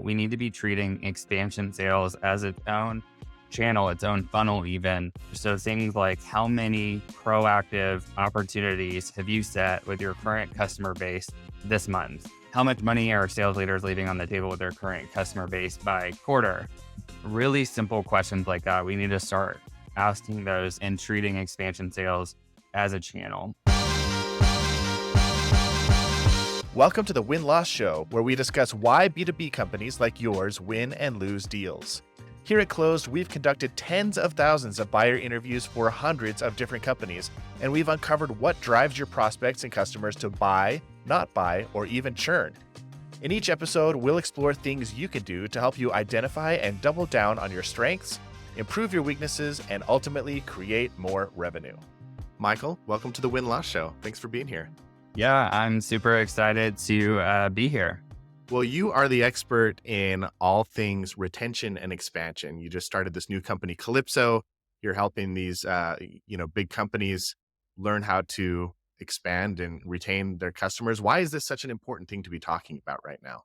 We need to be treating expansion sales as its own channel, its own funnel, even. So things like how many proactive opportunities have you set with your current customer base this month? How much money are sales leaders leaving on the table with their current customer base by quarter? Really simple questions like that. We need to start asking those and treating expansion sales as a channel. Welcome to the Win-Loss Show, where we discuss why B2B companies like yours win and lose deals. Here at Closed, we've conducted tens of thousands of buyer interviews for hundreds of different companies, and we've uncovered what drives your prospects and customers to buy, not buy, or even churn. In each episode, we'll explore things you can do to help you identify and double down on your strengths, improve your weaknesses, and ultimately create more revenue. Michael, welcome to the Win-Loss Show. Thanks for being here. Yeah, I'm super excited to be here. Well, you are the expert in all things retention and expansion. You just started this new company, Calypso. You're helping these, big companies learn how to expand and retain their customers. Why is this such an important thing to be talking about right now?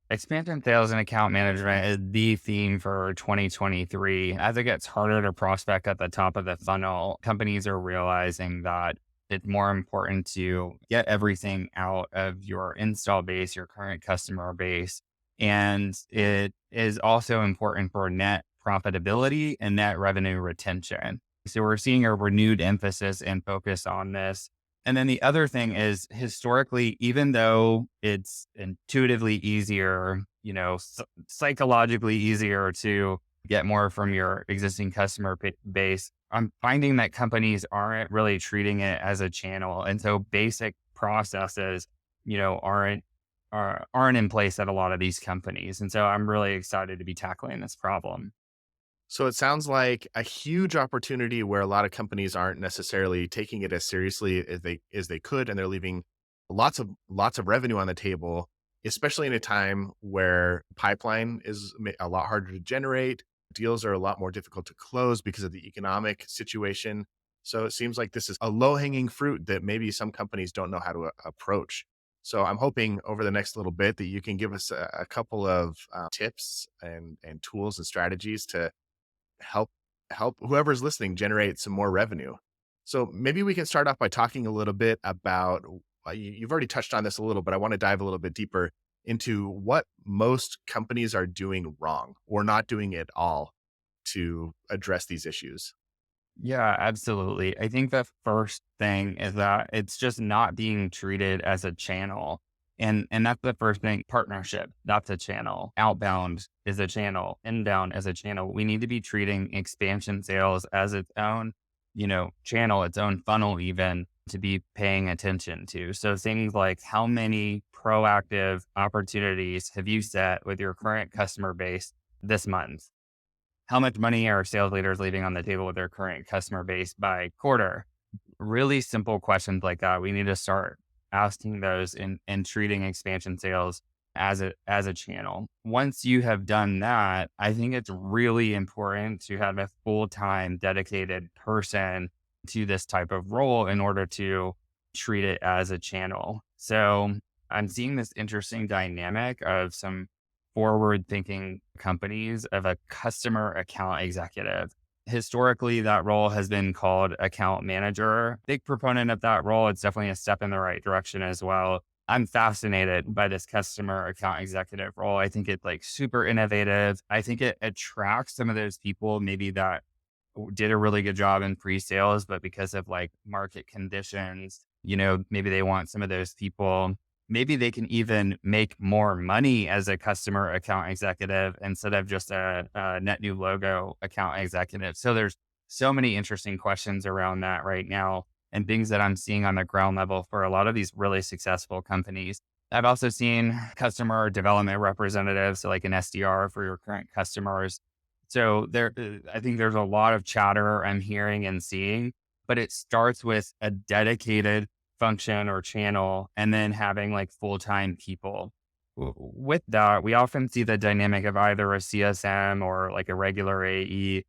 Expansion sales and account management is the theme for 2023. As it gets harder to prospect at the top of the funnel, companies are realizing that it's more important to get everything out of your install base, your current customer base. And it is also important for net profitability and net revenue retention. So we're seeing a renewed emphasis and focus on this. And then the other thing is, historically, even though it's intuitively easier, psychologically easier to get more from your existing customer base, I'm finding that companies aren't really treating it as a channel. And so basic processes, aren't in place at a lot of these companies. And so I'm really excited to be tackling this problem. So it sounds like a huge opportunity where a lot of companies aren't necessarily taking it as seriously as they could, and they're leaving lots of revenue on the table, especially in a time where pipeline is a lot harder to generate. Deals are a lot more difficult to close because of the economic situation. So it seems like this is a low-hanging fruit that maybe some companies don't know how to approach. So I'm hoping over the next little bit that you can give us a couple of tips and tools and strategies to help whoever's listening generate some more revenue. So maybe we can start off by talking a little bit about, you've already touched on this a little, but I want to dive a little bit deeper into what most companies are doing wrong or not doing at all to address these issues. Yeah, absolutely. I think the first thing is that it's just not being treated as a channel. And that's the first thing. Partnership, that's a channel. Outbound is a channel. Inbound is a channel. We need to be treating expansion sales as its own, channel, its own funnel, even to be paying attention to. So things like how many proactive opportunities have you set with your current customer base this month? How much money are sales leaders leaving on the table with their current customer base by quarter? Really simple questions like that. We need to start asking those and treating expansion sales as a channel. Once you have done that, I think it's really important to have a full-time dedicated person to this type of role in order to treat it as a channel. So I'm seeing this interesting dynamic of some forward-thinking companies of a customer account executive. Historically, that role has been called account manager. Big proponent of that role. It's definitely a step in the right direction as well. I'm fascinated by this customer account executive role. I think it's super innovative. I think it attracts some of those people maybe that did a really good job in pre-sales, but because of market conditions, maybe they want some of those people. Maybe they can even make more money as a customer account executive instead of just a net new logo account executive. So there's so many interesting questions around that right now and things that I'm seeing on the ground level for a lot of these really successful companies. I've also seen customer development representatives, so like an SDR for your current customers. So I think there's a lot of chatter I'm hearing and seeing, but it starts with a dedicated function or channel and then having full-time people. With that, we often see the dynamic of either a CSM or a regular AE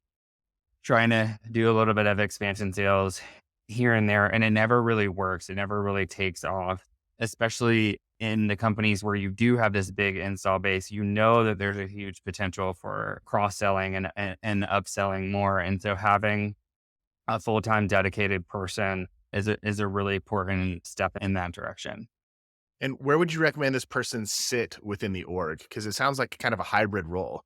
trying to do a little bit of expansion sales here and there, and it never really works. It never really takes off. especially in the companies where you do have this big install base, you know that there's a huge potential for cross selling and upselling more. And so having a full time dedicated person is a really important step in that direction. And where would you recommend this person sit within the org? Because it sounds like kind of a hybrid role.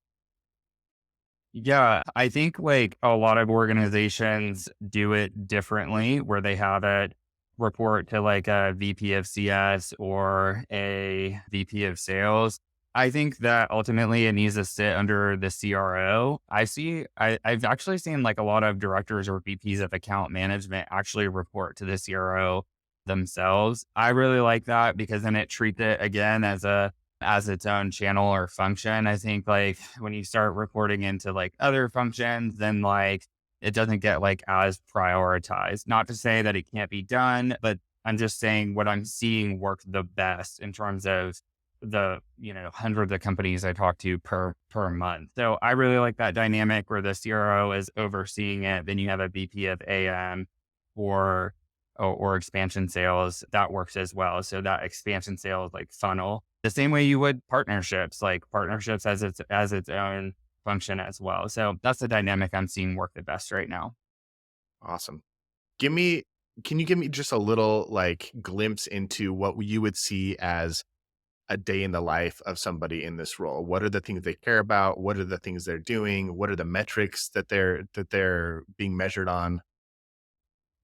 Yeah, I think like a lot of organizations do it differently where they have it report to like a VP of CS or a VP of sales. I think that ultimately it needs to sit under the CRO. I've actually seen like a lot of directors or VPs of account management actually report to the CRO themselves. I really like that because then it treats it again as its own channel or function. I think like when you start reporting into like other functions, then like it doesn't get like as prioritized. Not to say that it can't be done, but I'm just saying what I'm seeing work the best in terms of the, hundreds of companies I talk to per month. So I really like that dynamic where the CRO is overseeing it. Then you have a VP of AM or or expansion sales that works as well. So that expansion sales like funnel the same way you would partnerships, like partnerships as its own function as well. So that's the dynamic I'm seeing work the best right now. Awesome. Give me can you give me just a little like glimpse into what you would see as a day in the life of somebody in this role? What are the things they care about? What are the things they're doing? What are the metrics that they're being measured on?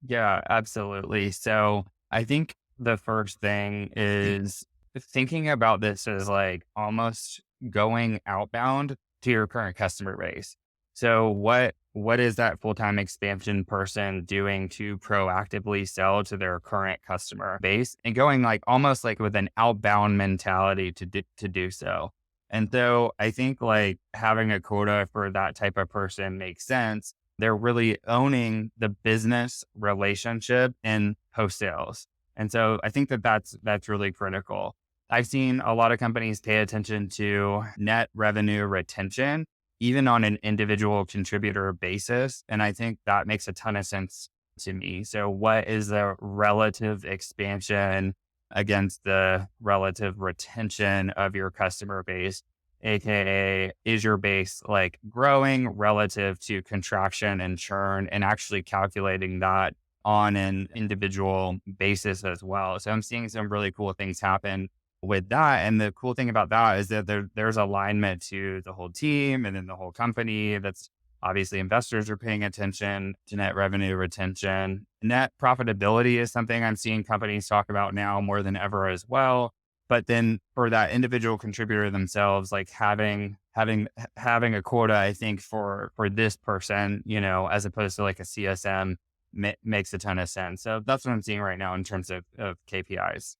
Yeah, absolutely. So I think the first thing is thinking about this as like almost going outbound to your current customer base. So what is that full-time expansion person doing to proactively sell to their current customer base and going like almost like with an outbound mentality to do so. And so I think like having a quota for that type of person makes sense. They're really owning the business relationship in post sales. And so I think that that's really critical. I've seen a lot of companies pay attention to net revenue retention, even on an individual contributor basis. And I think that makes a ton of sense to me. So, what is the relative expansion against the relative retention of your customer base? AKA, is your base like growing relative to contraction and churn, and actually calculating that on an individual basis as well. So I'm seeing some really cool things happen with that. And the cool thing about that is that there's alignment to the whole team and then the whole company. That's obviously investors are paying attention to net revenue retention. Net profitability is something I'm seeing companies talk about now more than ever as well. But then for that individual contributor themselves, like having a quota, I think for this person, as opposed to like a CSM makes a ton of sense. So that's what I'm seeing right now in terms of KPIs.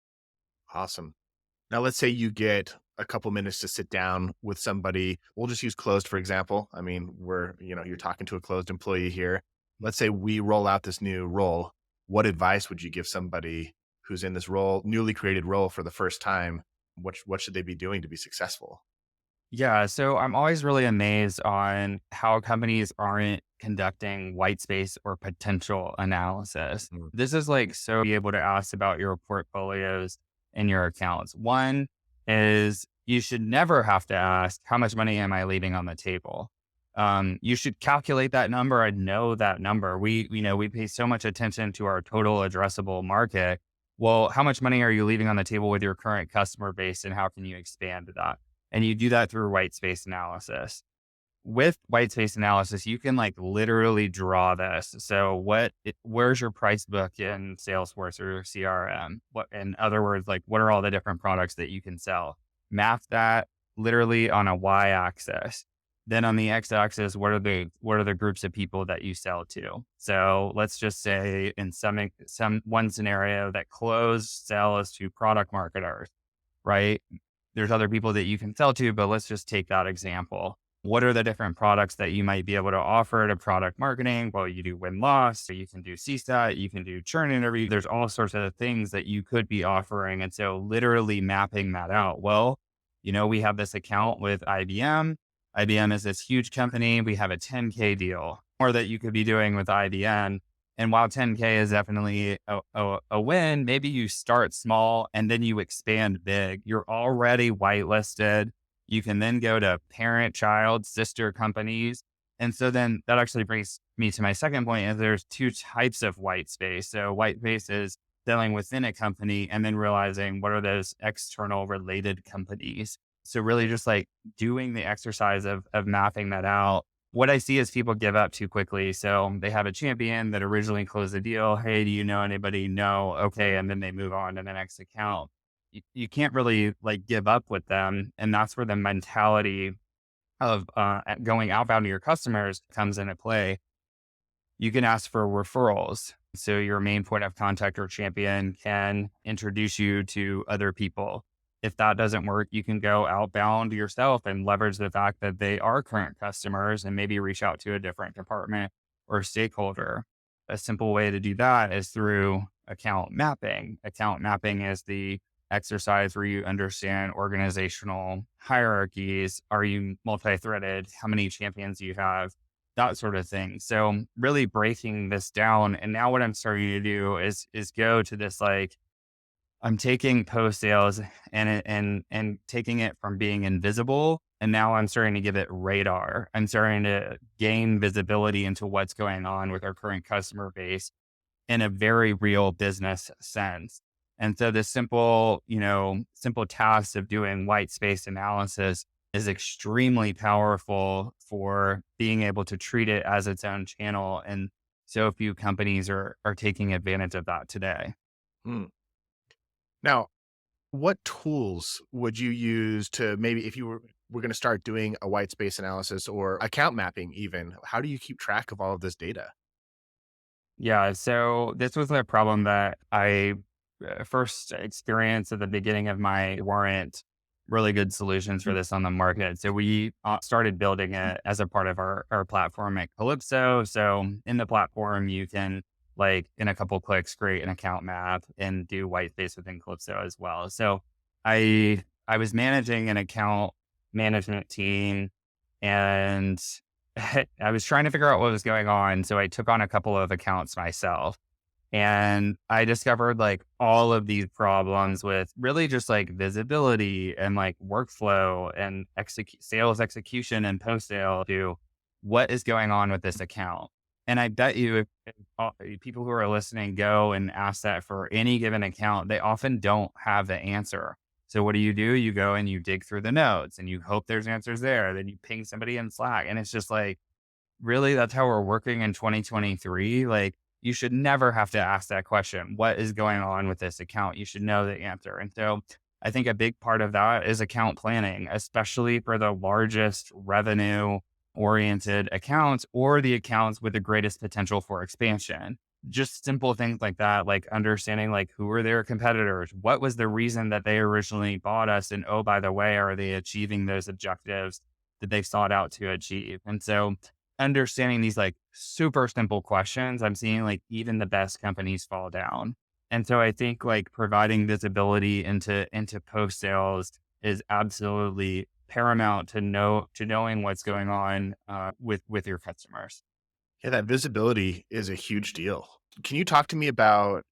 Awesome. Now, let's say you get a couple minutes to sit down with somebody. We'll just use closed, for example. I mean, you're talking to a closed employee here. Let's say we roll out this new role. What advice would you give somebody who's in this role, newly created role for the first time? What should they be doing to be successful? Yeah, so I'm always really amazed on how companies aren't conducting white space or potential analysis. Mm. This is like so be able to ask about your portfolios and your accounts. One is you should never have to ask, how much money am I leaving on the table? You should calculate that number and know that number. We pay so much attention to our total addressable market. Well, how much money are you leaving on the table with your current customer base and how can you expand that? And you do that through white space analysis. With white space analysis, you can like literally draw this. So where's your price book in Salesforce or CRM? What, in other words, like what are all the different products that you can sell? Map that literally on a Y axis. Then on the X axis, what are the groups of people that you sell to? So let's just say in some one scenario that closed sells to product marketers, right? There's other people that you can sell to, but let's just take that example. What are the different products that you might be able to offer to product marketing? Well, you do win-loss, so you can do CSAT, you can do churn interview. There's all sorts of things that you could be offering. And so literally mapping that out. Well, we have this account with IBM. IBM is this huge company. We have a 10K deal or that you could be doing with IBM. And while 10K is definitely a win, maybe you start small and then you expand big. You're already whitelisted. You can then go to parent, child, sister companies. And so then that actually brings me to my second point is there's two types of white space. So white space is selling within a company and then realizing what are those external related companies. So really just like doing the exercise of mapping that out. What I see is people give up too quickly. So they have a champion that originally closed the deal. Hey, do you know anybody? No. Okay. And then they move on to the next account. You can't really like give up with them. And that's where the mentality of going outbound to your customers comes into play. You can ask for referrals. So your main point of contact or champion can introduce you to other people. If that doesn't work, you can go outbound yourself and leverage the fact that they are current customers and maybe reach out to a different department or stakeholder. A simple way to do that is through account mapping. Account mapping is the exercise where you understand organizational hierarchies. Are you multi-threaded? How many champions do you have? That sort of thing. So really breaking this down. And now what I'm starting to do is go to this like I'm taking post sales and taking it from being invisible. And now I'm starting to give it radar. I'm starting to gain visibility into what's going on with our current customer base in a very real business sense. And so the simple task of doing white space analysis is extremely powerful for being able to treat it as its own channel. And so few companies are taking advantage of that today. Hmm. Now, what tools would you use to maybe if you were going to start doing a white space analysis or account mapping even, how do you keep track of all of this data? Yeah, so this was a problem that I first experienced at the beginning of my weren't really good solutions for this on the market. So we started building it as a part of our platform at Calypso. So in the platform, you can like in a couple clicks create an account map and do white space within Calypso as well. So I was managing an account management team and I was trying to figure out what was going on. So I took on a couple of accounts myself and I discovered like all of these problems with really just like visibility and like workflow and sales execution and post sale to what is going on with this account. And I bet you if people who are listening go and ask that for any given account, they often don't have the answer. So what do? You go and you dig through the notes and you hope there's answers there. Then you ping somebody in Slack. And it's just like, really, that's how we're working in 2023. Like, you should never have to ask that question. What is going on with this account? You should know the answer. And so I think a big part of that is account planning, especially for the largest revenue oriented accounts or the accounts with the greatest potential for expansion. Just simple things like that, like understanding like who are their competitors? What was the reason that they originally bought us? And oh, by the way, are they achieving those objectives that they sought out to achieve? And so understanding these like super simple questions, I'm seeing like even the best companies fall down. And so I think like providing visibility into post sales is absolutely paramount to knowing what's going on with your customers. Yeah, that visibility is a huge deal. Can you talk to me about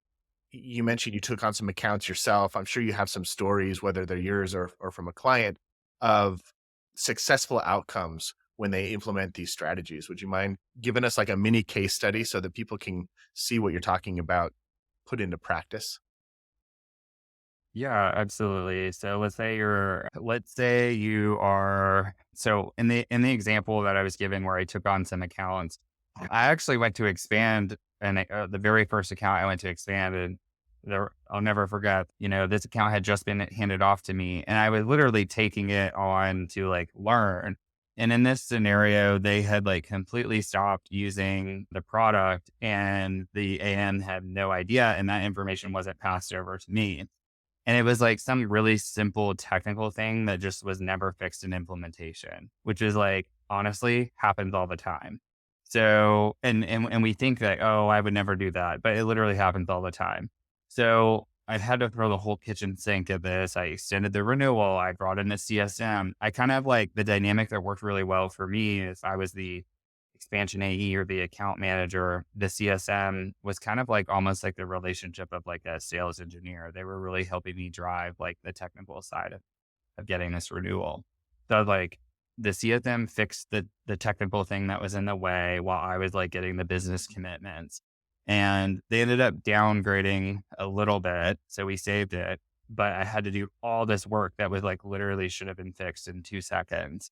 you mentioned you took on some accounts yourself. I'm sure you have some stories, whether they're yours or from a client, of successful outcomes when they implement these strategies. Would you mind giving us like a mini case study so that people can see what you're talking about put into practice? Yeah, absolutely. So let's say you are so in the example that I was given where I took on some accounts, I actually went to expand and the very first account I went to expand and there I'll never forget, this account had just been handed off to me and I was literally taking it on to like learn. And in this scenario, they had like completely stopped using the product and the AM had no idea and that information wasn't passed over to me. And it was like some really simple technical thing that just was never fixed in implementation, which is like honestly happens all the time. So and we think that, oh, I would never do that, but it literally happens all the time. So I've had to throw the whole kitchen sink at this. I extended the renewal. I brought in a CSM. I kind of like the dynamic that worked really well for me is I was the expansion AE or the account manager, the CSM was kind of like almost like the relationship of like a sales engineer. They were really helping me drive like the technical side of getting this renewal. So like the CSM fixed the technical thing that was in the way while I was like getting the business commitments. And they ended up downgrading a little bit. So we saved it. But I had to do all this work that was like literally should have been fixed in 2 seconds.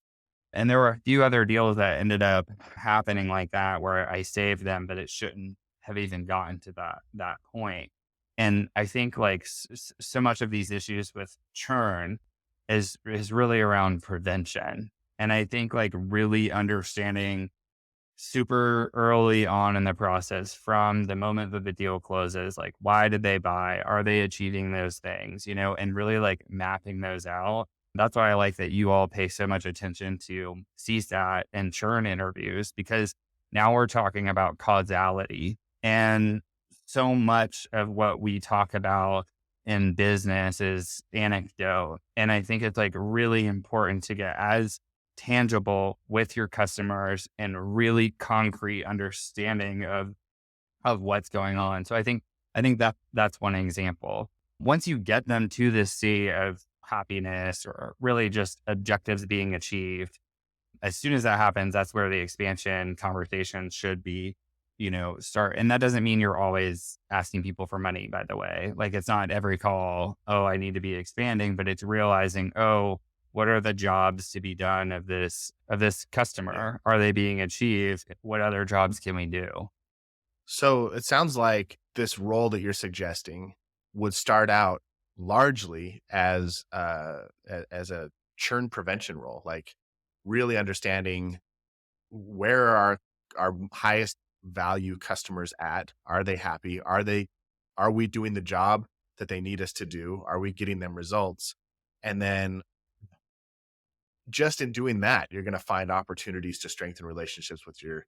And there were a few other deals that ended up happening like that where I saved them, but it shouldn't have even gotten to that point. And I think like so much of these issues with churn is really around prevention. And I think like really understanding super early on in the process from the moment that the deal closes, like why did they buy? Are they achieving those things? And really like mapping those out. That's why I like that you all pay so much attention to CSAT and churn interviews because now we're talking about causality. And so much of what we talk about in business is anecdote. And I think it's like really important to get as tangible with your customers and really concrete understanding of what's going on. So I think that that's one example. Once you get them to this sea of happiness or really just objectives being achieved, as soon as that happens, that's where the expansion conversation should start. And that doesn't mean you're always asking people for money, by the way. Like it's not every call, oh, I need to be expanding, but it's realizing, oh, what are the jobs to be done of this Yeah. customer? Are they being achieved? What other jobs can we do? So it sounds like this role that you're suggesting would start out largely as a churn prevention role, like really understanding where are our highest value customers at? Are they happy? Are we doing the job that they need us to do? Are we getting them results? And then just in doing that, you're going to find opportunities to strengthen relationships with your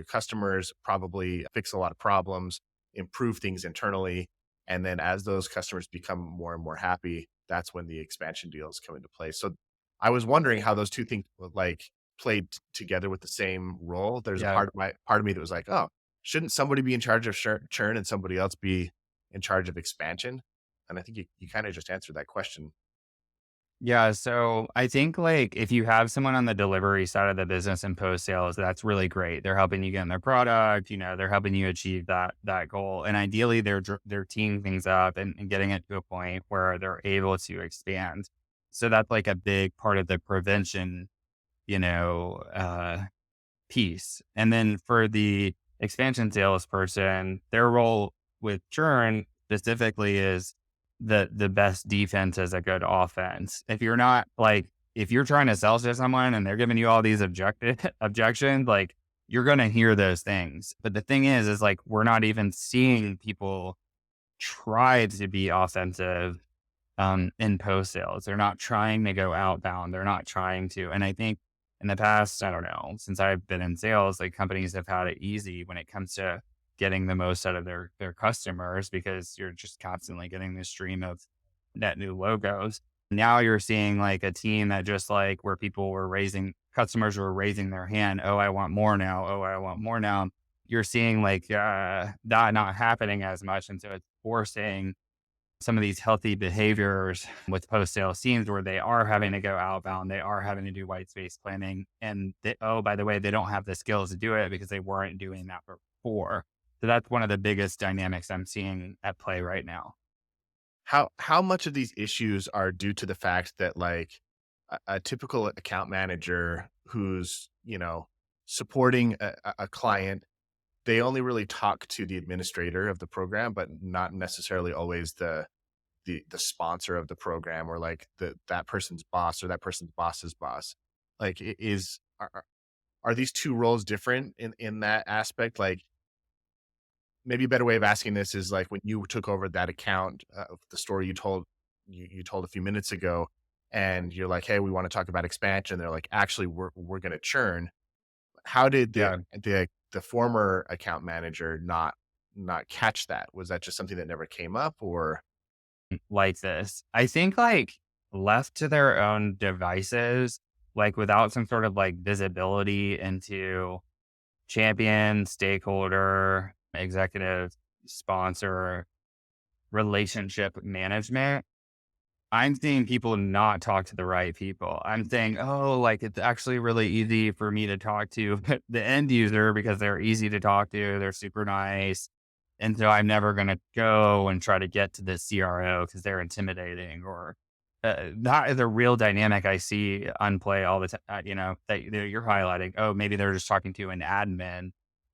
customers, probably fix a lot of problems, improve things internally, and then as those customers become more and more happy, that's when the expansion deals come into play. So I was wondering how those two things like played together with the same role. There's a Yeah. part of me that was like, oh, shouldn't somebody be in charge of churn and somebody else be in charge of expansion? And I think you kind of just answered that question. Yeah, so I think like if you have someone on the delivery side of the business and post sales, that's really great. They're helping you get in their product, they're helping you achieve that goal. And ideally they're teeing things up and getting it to a point where they're able to expand. So that's like a big part of the prevention, you know, uh piece. And then for the expansion salesperson, their role with churn specifically is the best defense is a good offense. If you're trying to sell to someone and they're giving you all these objections, like you're gonna hear those things. But the thing is like we're not even seeing people try to be offensive in post sales. They're not trying to go outbound. They're not trying to. And I think in the past, I don't know, since I've been in sales, like companies have had it easy when it comes to getting the most out of their customers because you're just constantly getting this stream of net new logos. Now you're seeing like a team that just like where customers were raising their hand. Oh, I want more now. Oh, I want more now. You're seeing like that not happening as much. And so it's forcing some of these healthy behaviors with post sales teams where they are having to go outbound, they are having to do white space planning. And oh, by the way, they don't have the skills to do it because they weren't doing that before. So that's one of the biggest dynamics I'm seeing at play right now. How much of these issues are due to the fact that like a typical account manager who's, supporting a client, they only really talk to the administrator of the program, but not necessarily always the sponsor of the program or like that person's boss or that person's boss's boss. Like are these two roles different in that aspect? Like maybe a better way of asking this is like when you took over that account, the story you told a few minutes ago, and you're like, "Hey, we want to talk about expansion." They're like, "Actually, we're going to churn." How did Yeah. the former account manager not catch that? Was that just something that never came up, or Like this. I think like left to their own devices, like without some sort of like visibility into champion, stakeholder, executive, sponsor, relationship management, I'm seeing people not talk to the right people. I'm saying, oh, like it's actually really easy for me to talk to the end user because they're easy to talk to. They're super nice. And so I'm never going to go and try to get to the CRO because they're intimidating or that is a real dynamic I see on play all the time, that you're highlighting. Oh, maybe they're just talking to an admin.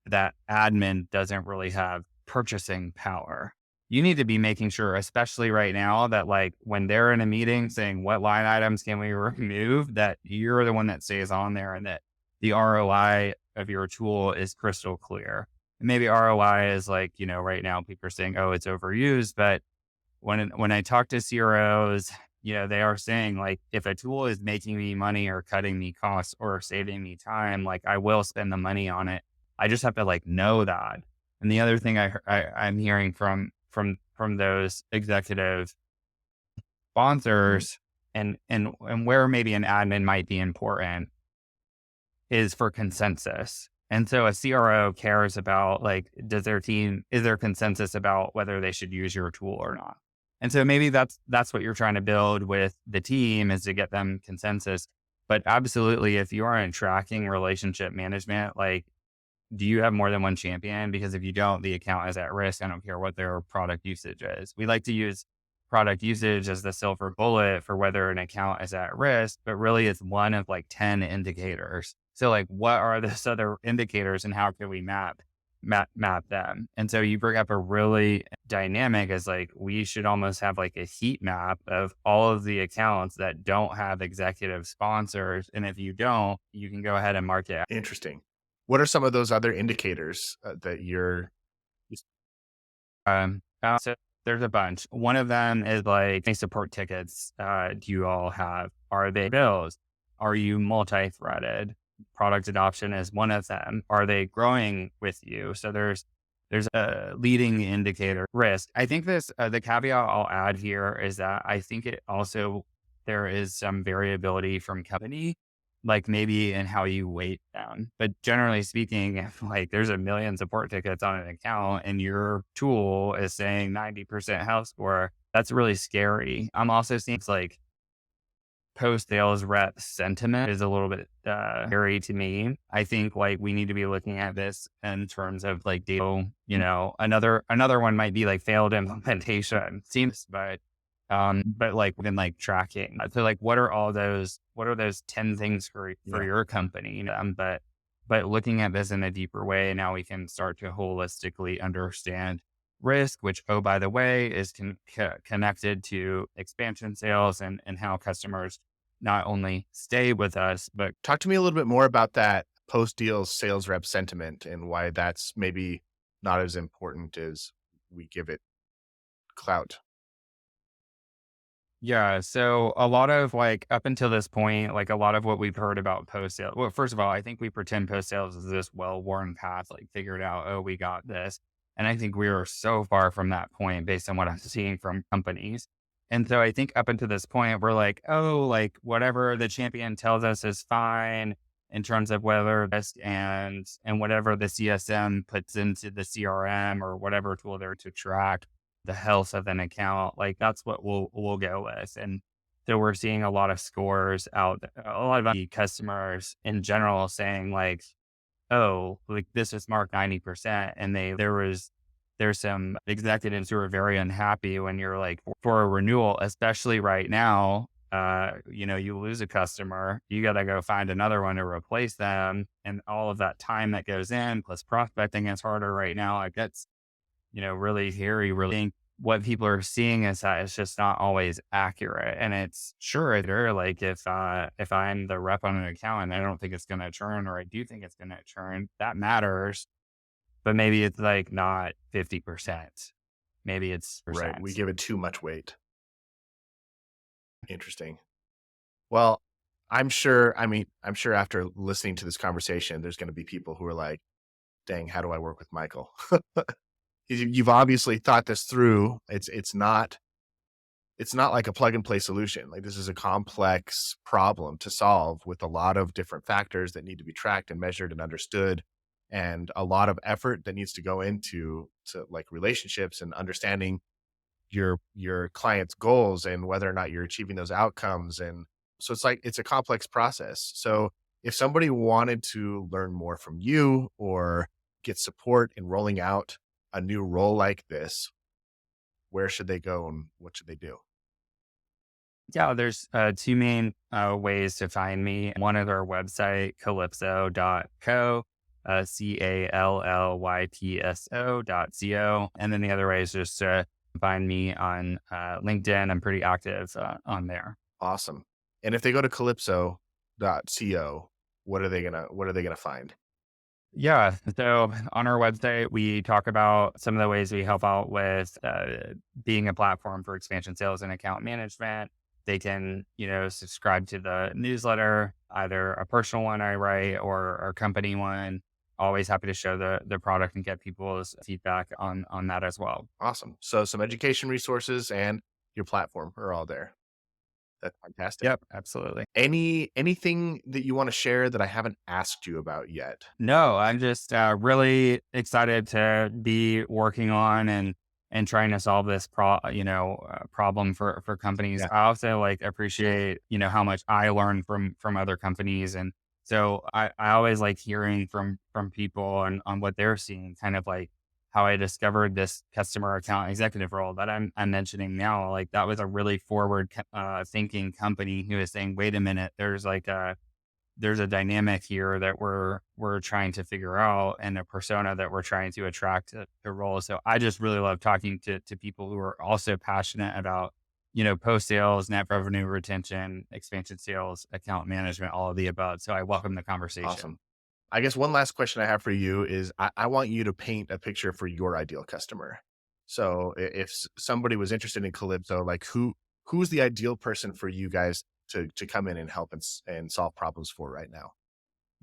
That admin doesn't really have purchasing power. You need to be making sure, especially right now, that like when they're in a meeting saying what line items can we remove, that you're the one that stays on there and that the ROI of your tool is crystal clear. And maybe ROI is like, right now people are saying, oh, it's overused. But when I talk to CROs, they are saying like, if a tool is making me money or cutting me costs or saving me time, like I will spend the money on it. I just have to like know that. And the other thing I'm hearing from those executive Mhm. sponsors and where maybe an admin might be important is for consensus. And so a CRO cares about like, is there consensus about whether they should use your tool or not? And so maybe that's what you're trying to build with the team is to get them consensus. But absolutely, if you aren't tracking relationship management, like do you have more than one champion? Because if you don't, the account is at risk. I don't care what their product usage is. We like to use product usage as the silver bullet for whether an account is at risk, but really it's one of like 10 indicators. So like what are those other indicators and how can we map them? And so you bring up a really dynamic as like we should almost have like a heat map of all of the accounts that don't have executive sponsors. And if you don't, you can go ahead and mark it. Interesting. What are some of those other indicators that you're So there's a bunch. One of them is like, any support tickets do you all have? Are they bills? Are you multi-threaded? Product adoption is one of them. Are they growing with you? So there's a leading indicator risk. I think the caveat I'll add here is that I think it also there is some variability from company like maybe in how you weight them. But generally speaking, if like there's a million support tickets on an account and your tool is saying 90% health score, that's really scary. I'm also seeing it's like post sales rep sentiment is a little bit scary to me. I think like we need to be looking at this in terms of like data. Another one might be like failed implementation. Seems, but like within like tracking. So like, what are those 10 things for yeah, your company? But looking at this in a deeper way, now we can start to holistically understand risk, which, oh, by the way, is connected to expansion sales and how customers not only stay with us, but talk to me a little bit more about that post-deal sales rep sentiment and why that's maybe not as important as we give it clout. yeah. So a lot of like up until this point, like a lot of what we've heard about post sale. Well, first of all, I think we pretend post sales is this well worn path, like figured out, oh, we got this. And I think we are so far from that point based on what I'm seeing from companies. And so I think up until this point, we're like, oh, like whatever the champion tells us is fine in terms of whether this and whatever the CSM puts into the CRM or whatever tool they're to track the health of an account, like that's what we'll go with. And so we're seeing a lot of scores out, a lot of the customers in general saying like, oh, like this is marked 90%. And there's some executives who are very unhappy when you're like for a renewal, especially right now. You lose a customer, you got to go find another one to replace them. And all of that time that goes in, plus prospecting is harder right now. Like that's really hairy, really think what people are seeing is that it's just not always accurate. And it's sure there, like if I'm the rep on an account and I don't think it's gonna churn or I do think it's gonna churn, that matters. But maybe it's like not 50%. Maybe it's Right. We percent. give it too much weight. Interesting. Well, I'm sure after listening to this conversation, there's going to be people who are like, dang, how do I work with Michael? You've obviously thought this through. It's not like a plug and play solution. Like this is a complex problem to solve with a lot of different factors that need to be tracked and measured and understood. and a lot of effort that needs to go into like relationships and understanding your client's goals and whether or not you're achieving those outcomes. And so it's like it's a complex process. So if somebody wanted to learn more from you or get support in rolling out a new role like this, where should they go and what should they do? Yeah, there's two main ways to find me. One is our website, calypso.co, CALLYPSO.co. And then the other way is just to find me on LinkedIn. I'm pretty active on there. Awesome. And if they go to calypso.co, what are they gonna find? Yeah. So on our website, we talk about some of the ways we help out with being a platform for expansion sales and account management. They can, subscribe to the newsletter, either a personal one I write or a company one. Always happy to show the product and get people's feedback on that as well. Awesome. So some education resources and your platform are all there. That's fantastic. Yep, absolutely. Anything that you want to share that I haven't asked you about yet? No, I'm just really excited to be working on and trying to solve this problem for companies. Yeah. I also appreciate how much I learn from other companies, and so I always like hearing from people and on what they're seeing, kind of like how I discovered this customer account executive role that I'm mentioning now. Like that was a really forward thinking company who is saying, wait a minute, there's a dynamic here that we're trying to figure out and a persona that we're trying to attract to role. So I just really love talking to people who are also passionate about, post sales, net revenue retention, expansion sales, account management, all of the above. So I welcome the conversation. Awesome. I guess one last question I have for you is I want you to paint a picture for your ideal customer. So if somebody was interested in Calypso, like who's the ideal person for you guys to come in and help and solve problems for right now?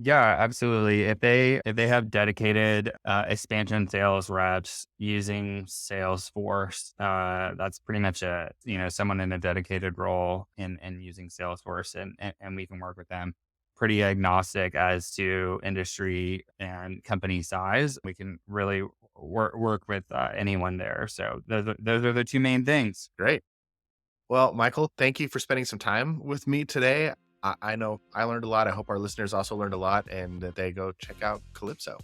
Yeah, absolutely. If they have dedicated expansion sales reps using Salesforce, that's pretty much someone in a dedicated role and using Salesforce, and we can work with them. Pretty agnostic as to industry and company size. We can really work with anyone there. So those are the two main things. Great. Well, Michael, thank you for spending some time with me today. I know I learned a lot. I hope our listeners also learned a lot and that they go check out Calypso.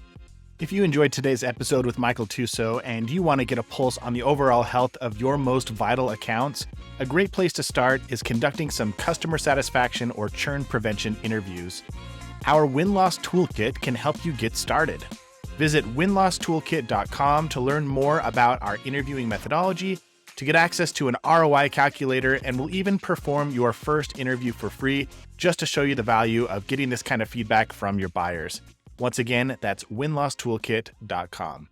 If you enjoyed today's episode with Micahel Tuso and you want to get a pulse on the overall health of your most vital accounts, a great place to start is conducting some customer satisfaction or churn prevention interviews. Our win-loss toolkit can help you get started. Visit winlosstoolkit.com to learn more about our interviewing methodology, to get access to an ROI calculator, and we'll even perform your first interview for free just to show you the value of getting this kind of feedback from your buyers. Once again, that's winlosstoolkit.com.